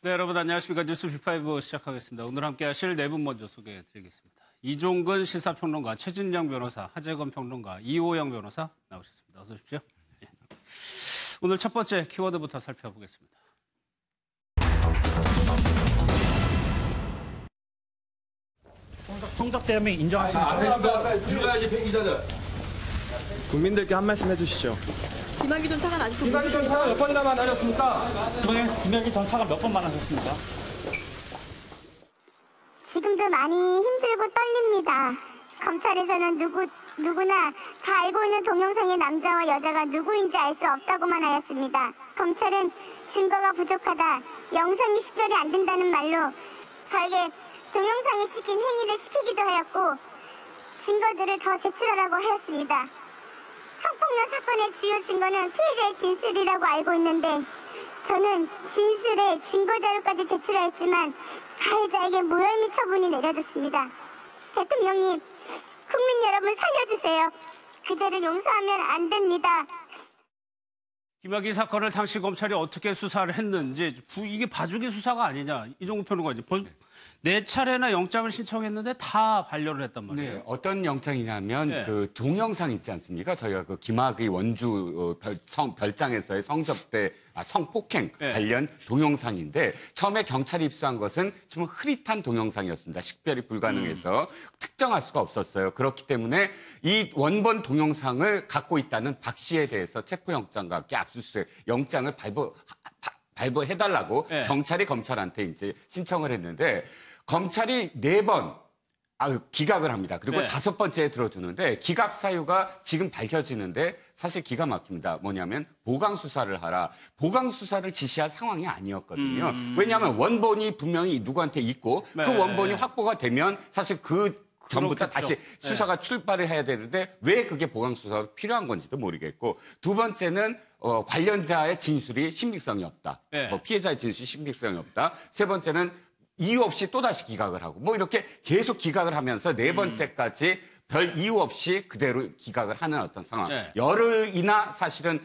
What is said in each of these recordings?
네, 여러분 안녕하십니까. 뉴스 빅5 시작하겠습니다. 오늘 함께 하실 네 분 먼저 소개해드리겠습니다. 이종근 시사평론가, 최진영 변호사, 하재건 평론가, 이호영 변호사 나오셨습니다. 어서 오십시오. 네. 오늘 첫 번째 키워드부터 살펴보겠습니다. 성적 대응이 인정하십니까? 들어가야지 팽기자들. 국민들께 한 말씀 해주시죠. 김학의 전 차관 아직도 김학의 전 차관 몇 번이나 만나셨습니까? 이번에 김학의 전 차관 몇 번 만나셨습니까? 지금도 많이 힘들고 떨립니다. 검찰에서는 누구나 다 알고 있는 동영상의 남자와 여자가 누구인지 알 수 없다고만 하였습니다. 검찰은 증거가 부족하다, 영상이 식별이 안 된다는 말로 저에게 동영상에 찍힌 행위를 시키기도 하였고 증거들을 더 제출하라고 하였습니다. 성폭력 사건의 주요 증거는 피해자의 진술이라고 알고 있는데 저는 진술에 증거자료까지 제출하였지만 가해자에게 무혐의 처분이 내려졌습니다. 대통령님, 국민 여러분 살려주세요. 그대를 용서하면 안 됩니다. 김학의 사건을 당시 검찰이 어떻게 수사를 했는지, 이게 봐주기 수사가 아니냐, 이종근 평론가지. 네 차례나 영장을 신청했는데 다 반려를 했단 말이에요. 네, 어떤 영장이냐면 네. 그 동영상 있지 않습니까? 저희가 그 김학의 원주 별장에서의 성폭행 네. 관련 동영상인데 처음에 경찰이 입수한 것은 좀 흐릿한 동영상이었습니다. 식별이 불가능해서 특정할 수가 없었어요. 그렇기 때문에 이 원본 동영상을 갖고 있다는 박 씨에 대해서 체포영장과 함께 압수수색 영장을 발부해달라고 네. 경찰이 검찰한테 이제 신청을 했는데 검찰이 4번 기각을 합니다. 그리고 네. 5번째에 들어주는데 기각 사유가 지금 밝혀지는데 사실 기가 막힙니다. 뭐냐면 보강 수사를 하라. 보강 수사를 지시할 상황이 아니었거든요. 왜냐하면 원본이 분명히 누구한테 있고 네. 그 원본이 확보가 되면 사실 그 전부터 그렇겠죠. 다시 수사가 출발을 해야 되는데 왜 그게 보강 수사가 필요한 건지도 모르겠고 두 번째는 관련자의 진술이 신빙성이 없다. 네. 피해자의 진술이 신빙성이 없다. 세 번째는 이유 없이 또다시 기각을 하고 이렇게 계속 기각을 하면서 네 번째까지 별 이유 없이 그대로 기각을 하는 어떤 상황. 네. 열흘이나 사실은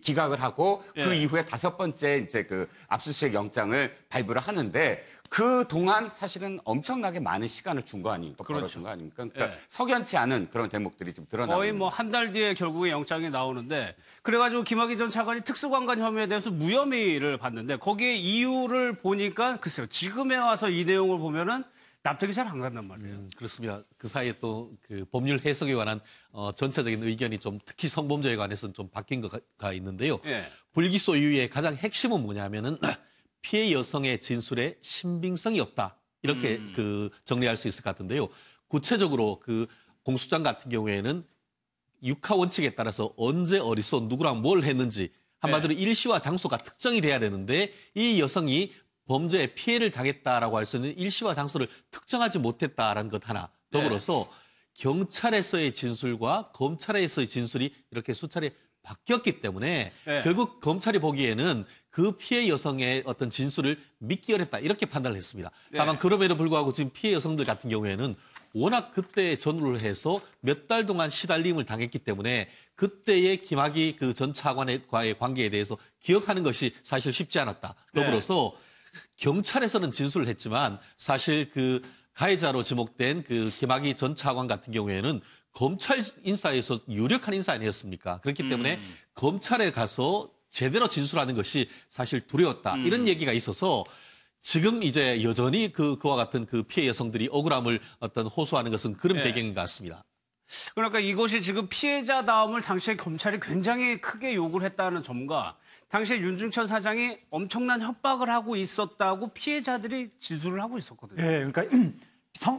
기각을 하고 그 네. 이후에 5번째 이제 그 압수수색 영장을 발부를 하는데 그 동안 사실은 엄청나게 많은 시간을 준 거 아닙니까? 그렇죠. 벌어준 거 아닙니까? 그러니까 네. 석연치 않은 그런 대목들이 지금 드러나고 거의 있는 한 달 뒤에 결국에 영장이 나오는데 그래가지고 김학의 전 차관이 특수관관 혐의에 대해서 무혐의를 받는데 거기에 이유를 보니까 글쎄요. 지금에 와서 이 내용을 보면은 납득이 잘 안 간단 말이에요. 그렇습니다. 그 사이에 또 그 법률 해석에 관한 전체적인 의견이 좀 특히 성범죄에 관해서는 좀 바뀐 거가 있는데요. 예. 불기소 이유의 가장 핵심은 뭐냐면은 피해 여성의 진술에 신빙성이 없다. 이렇게 그 정리할 수 있을 것 같은데요. 구체적으로 그 공소장 같은 경우에는 육하 원칙에 따라서 언제 어디서 누구랑 뭘 했는지 한마디로 일시와 장소가 특정이 돼야 되는데 이 여성이 범죄에 피해를 당했다라고 할 수 있는 일시와 장소를 특정하지 못했다라는 것 하나. 더불어서 경찰에서의 진술과 검찰에서의 진술이 이렇게 수차례 바뀌었기 때문에 결국 검찰이 보기에는 그 피해 여성의 어떤 진술을 믿기 어렵다. 이렇게 판단을 했습니다. 다만 그럼에도 불구하고 지금 피해 여성들 같은 경우에는 워낙 그때 전후를 해서 몇 달 동안 시달림을 당했기 때문에 그때의 김학의 그 전 차관과의 관계에 대해서 기억하는 것이 사실 쉽지 않았다. 더불어서 경찰에서는 진술을 했지만 사실 그 가해자로 지목된 그 김학의 전 차관 같은 경우에는 검찰 인사에서 유력한 인사 아니었습니까? 그렇기 때문에 검찰에 가서 제대로 진술하는 것이 사실 두려웠다. 이런 얘기가 있어서 지금 이제 여전히 그와 같은 그 피해 여성들이 억울함을 어떤 호소하는 것은 그런 배경인 것 같습니다. 그러니까 이것이 지금 피해자다움을 당시에 검찰이 굉장히 크게 요구를 했다는 점과 당시에 윤중천 사장이 엄청난 협박을 하고 있었다고 피해자들이 진술을 하고 있었거든요. 네, 그러니까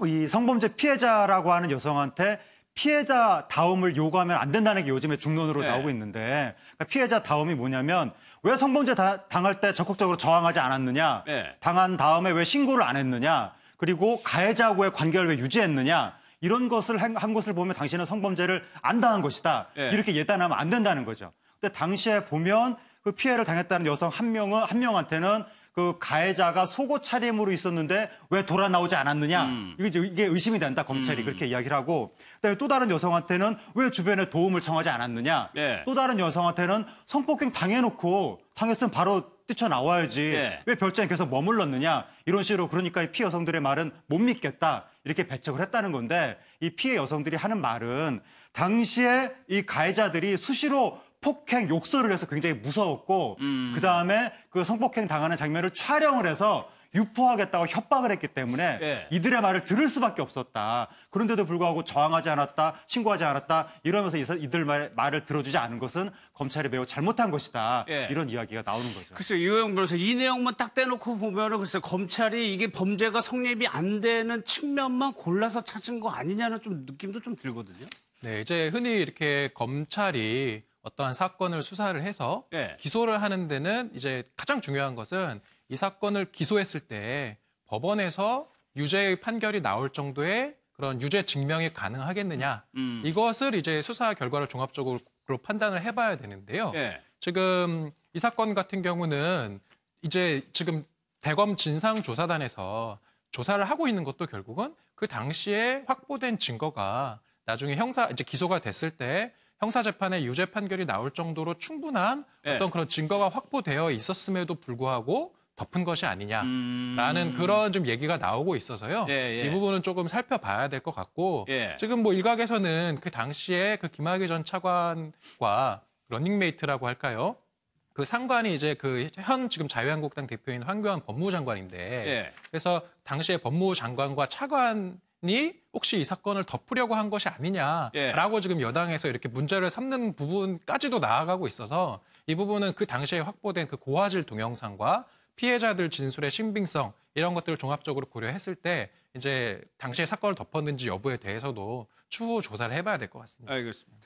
이 성범죄 피해자라고 하는 여성한테 피해자 다움을 요구하면 안 된다는 게 요즘에 중론으로 나오고 있는데 그러니까 피해자 다움이 뭐냐면 왜 성범죄 당할 때 적극적으로 저항하지 않았느냐, 당한 다음에 왜 신고를 안 했느냐, 그리고 가해자하고의 관계를 왜 유지했느냐 이런 것을 한 것을 보면 당신은 성범죄를 안 당한 것이다. 이렇게 예단하면 안 된다는 거죠. 근데 당시에 보면 그 피해를 당했다는 여성 한 명한테는 그 가해자가 속옷 차림으로 있었는데 왜 돌아 나오지 않았느냐. 이게 의심이 된다. 검찰이 그렇게 이야기를 하고. 그다음에 또 다른 여성한테는 왜 주변에 도움을 청하지 않았느냐. 예. 또 다른 여성한테는 성폭행 당했으면 바로 뛰쳐나와야지. 예. 왜 별장에 계속 머물렀느냐. 이런 식으로 그러니까 이 피해 여성들의 말은 못 믿겠다. 이렇게 배척을 했다는 건데 이 피해 여성들이 하는 말은 당시에 이 가해자들이 수시로 폭행 욕설을 해서 굉장히 무서웠고 그다음에 그 성폭행 당하는 장면을 촬영을 해서 유포하겠다고 협박을 했기 때문에 예. 이들의 말을 들을 수밖에 없었다. 그런데도 불구하고 저항하지 않았다, 신고하지 않았다 이러면서 이들 말을 들어주지 않은 것은 검찰이 매우 잘못한 것이다. 예. 이런 이야기가 나오는 거죠. 글쎄 이호영 변호사 이 내용만 딱 떼놓고 보면은 글쎄 검찰이 이게 범죄가 성립이 안 되는 측면만 골라서 찾은 거 아니냐는 좀 느낌도 좀 들거든요. 네, 이제 흔히 이렇게 검찰이 어떠한 사건을 수사를 해서 예. 기소를 하는 데는 이제 가장 중요한 것은 이 사건을 기소했을 때 법원에서 유죄의 판결이 나올 정도의 그런 유죄 증명이 가능하겠느냐. 이것을 이제 수사 결과를 종합적으로 판단을 해봐야 되는데요. 예. 지금 이 사건 같은 경우는 이제 지금 대검 진상조사단에서 조사를 하고 있는 것도 결국은 그 당시에 확보된 증거가 나중에 이제 기소가 됐을 때 형사재판에 유죄 판결이 나올 정도로 충분한 예. 어떤 그런 증거가 확보되어 있었음에도 불구하고 덮은 것이 아니냐라는 그런 좀 얘기가 나오고 있어서요. 예, 예. 이 부분은 조금 살펴봐야 될 것 같고 예. 지금 뭐 일각에서는 그 당시에 그 김학의 전 차관과 러닝메이트라고 할까요? 그 상관이 이제 그 현 지금 자유한국당 대표인 황교안 법무부 장관인데 예. 그래서 당시에 법무부 장관과 차관이 혹시 이 사건을 덮으려고 한 것이 아니냐라고 예. 지금 여당에서 이렇게 문제를 삼는 부분까지도 나아가고 있어서 이 부분은 그 당시에 확보된 그 고화질 동영상과 피해자들 진술의 신빙성 이런 것들을 종합적으로 고려했을 때 이제 당시에 사건을 덮었는지 여부에 대해서도 추후 조사를 해봐야 될 것 같습니다. 알겠습니다.